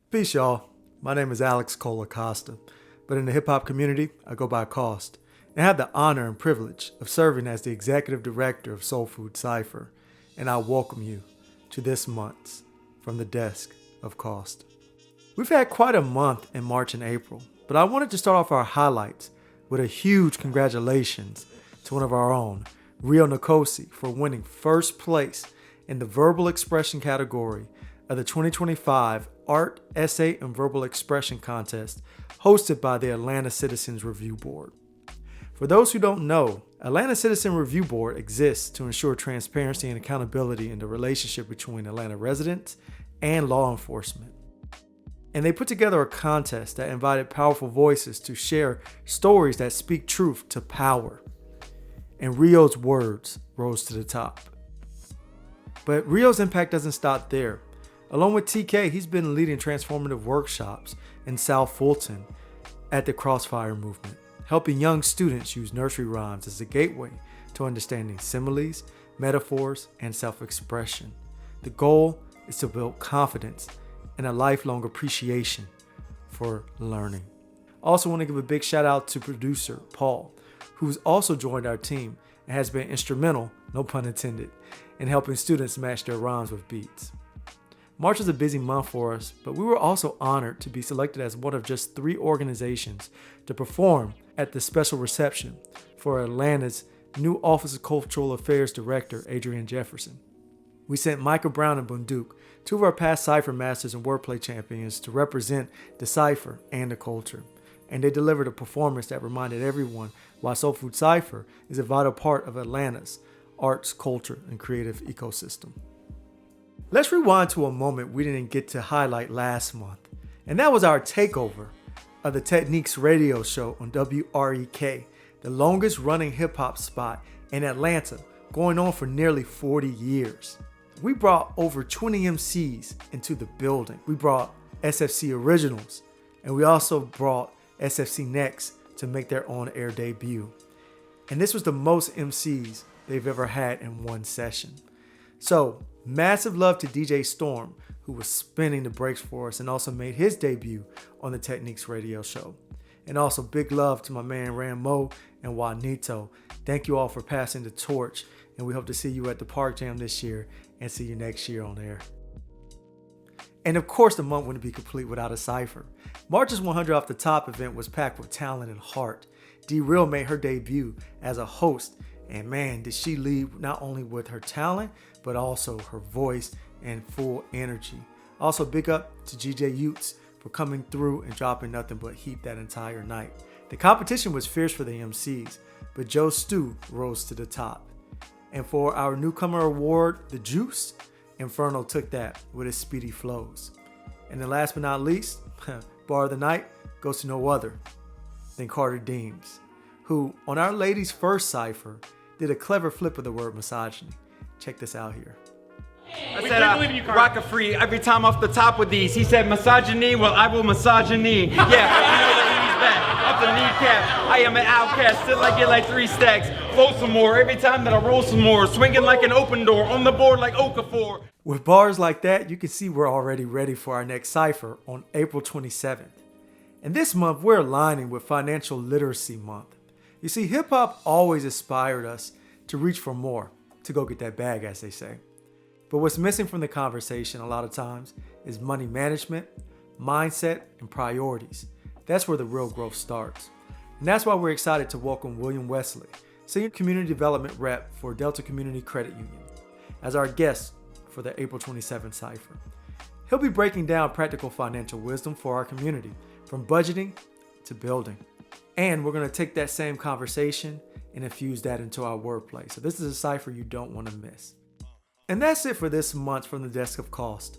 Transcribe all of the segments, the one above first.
Peace, y'all. My name is Alex Cole Acosta, but in the hip-hop community, I go by Cost, and I have the honor and privilege of serving as the executive director of Soul Food Cypher, and I welcome you to this month's From the Desk of Cost. We've had quite a month in March and April, but I wanted to start off our highlights with a huge congratulations to one of our own, Rio Nkosi, for winning first place in the verbal expression category of the 2025 Art, Essay, and Verbal Expression Contest hosted by the Atlanta Citizens Review Board. For those who don't know, Atlanta Citizen Review Board exists to ensure transparency and accountability in the relationship between Atlanta residents and law enforcement. And they put together a contest that invited powerful voices to share stories that speak truth to power. And Rio's words rose to the top. But Rio's impact doesn't stop there. Along with TK, he's been leading transformative workshops in South Fulton at the Crossfire Movement, helping young students use nursery rhymes as a gateway to understanding similes, metaphors, and self-expression. The goal is to build confidence and a lifelong appreciation for learning. I also want to give a big shout out to producer Paul, who's also joined our team and has been instrumental, no pun intended, in helping students match their rhymes with beats. March was a busy month for us, but we were also honored to be selected as one of just 3 organizations to perform at the special reception for Atlanta's new Office of Cultural Affairs Director, Adrian Jefferson. We sent Micah Brown and Bunduk, 2 of our past Cypher Masters and Wordplay Champions, to represent the Cypher and the culture. And they delivered a performance that reminded everyone why Soul Food Cypher is a vital part of Atlanta's arts, culture, and creative ecosystem. Let's rewind to a moment we didn't get to highlight last month, and that was our takeover of the Techniques radio show on WREK, the longest running hip hop spot in Atlanta, going on for nearly 40 years. We brought over 20 MCs into the building. We brought SFC Originals, and we also brought SFC Next to make their on-air debut. And this was the most MCs they've ever had in one session. So, massive love to DJ Storm, who was spinning the breaks for us and also made his debut on the Techniques radio show. And also big love to my man Rambo and Juanito. Thank you all for passing the torch, and we hope to see you at the Park Jam this year and see you next year on air. And of course, the month wouldn't be complete without a cypher. March's 100 Off the Top event was packed with talent and heart. D-Real made her debut as a host, and man, did she lead not only with her talent, but also her voice and full energy. Also, big up to GJ Utes for coming through and dropping nothing but heat that entire night. The competition was fierce for the MCs, but Joe Stu rose to the top. And for our newcomer award, The Juice, Inferno took that with his speedy flows. And then last but not least, bar of the night goes to no other than Carter Deems, who on our ladies' first cypher did a clever flip of the word misogyny. Check this out here. I said, rock a free every time off the top with these. He said, misogyny, well, I will misogyny. Yeah, you know that he's back, up the kneecap. I am an outcast, still I get like 3 stacks. Flow some more, every time that I roll some more. Swinging like an open door, on the board like Okafor. With bars like that, you can see we're already ready for our next cypher on April 27th. And this month, we're aligning with Financial Literacy Month. You see, hip-hop always inspired us to reach for more, to go get that bag, as they say. But what's missing from the conversation a lot of times is money management, mindset, and priorities. That's where the real growth starts. And that's why we're excited to welcome William Wesley, Senior Community Development Rep for Delta Community Credit Union, as our guest for the April 27th Cypher. He'll be breaking down practical financial wisdom for our community, from budgeting to building. And we're going to take that same conversation and infuse that into our wordplay. So this is a cypher you don't want to miss. And that's it for this month from the Desk of Cost.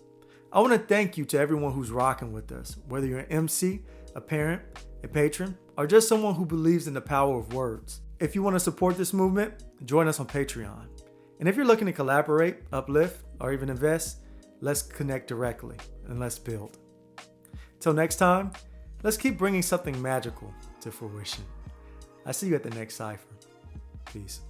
I want to thank you to everyone who's rocking with us, whether you're an MC, a parent, a patron, or just someone who believes in the power of words. If you want to support this movement, join us on Patreon. And if you're looking to collaborate, uplift, or even invest, let's connect directly and let's build. Till next time, let's keep bringing something magical to fruition. I see you at the next cypher. Peace.